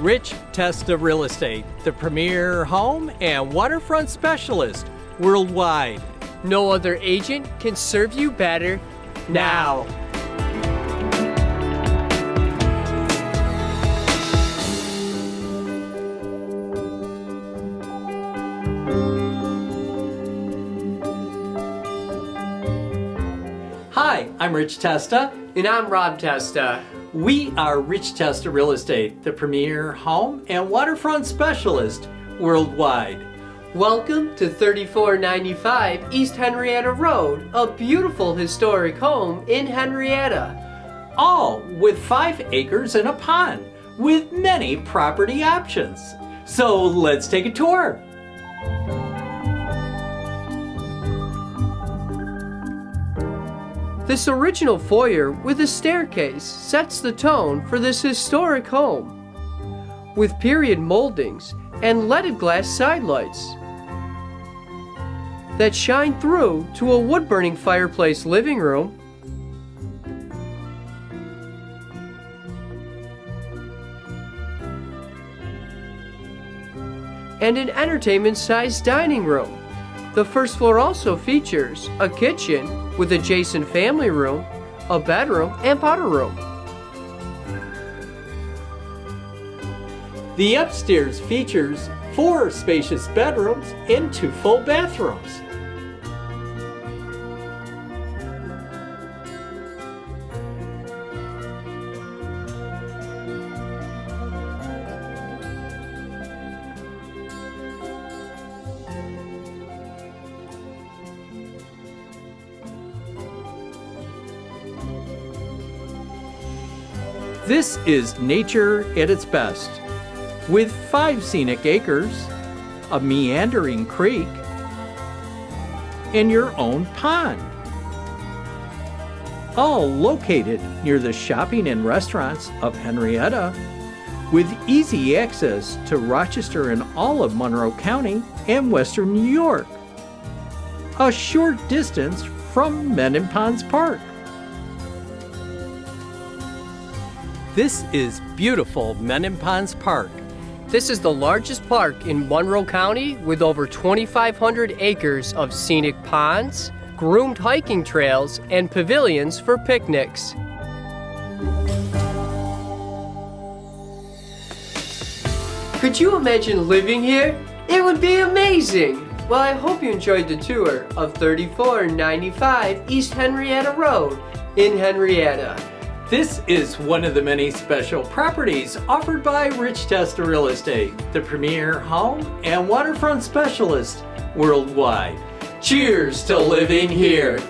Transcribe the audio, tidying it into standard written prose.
Rich Testa Real Estate, the premier home and waterfront specialist worldwide. No other agent can serve you better now. Hi, I'm Rich Testa. And I'm Rob Testa. We are Rich Testa Real Estate, the premier home and waterfront specialist worldwide. Welcome to 3495 East Henrietta Road, a beautiful historic home in Henrietta. All with 5 acres and a pond, with many property options. So let's take a tour. This original foyer with a staircase sets the tone for this historic home, with period moldings and leaded glass side lights that shine through to a wood-burning fireplace living room, and an entertainment-sized dining room. The first floor also features a kitchen with adjacent family room, a bedroom, and powder room. The upstairs features 4 spacious bedrooms and 2 full bathrooms. This is nature at its best, with 5 scenic acres, a meandering creek, and your own pond. All located near the shopping and restaurants of Henrietta, with easy access to Rochester and all of Monroe County and Western New York. A short distance from Menin Ponds Park. This is beautiful Menin Ponds Park. This is the largest park in Monroe County with over 2,500 acres of scenic ponds, groomed hiking trails, and pavilions for picnics. Could you imagine living here? It would be amazing! Well, I hope you enjoyed the tour of 3495 East Henrietta Road in Henrietta. This is one of the many special properties offered by Rich Testa Real Estate, the premier home and waterfront specialist worldwide. Cheers to living here!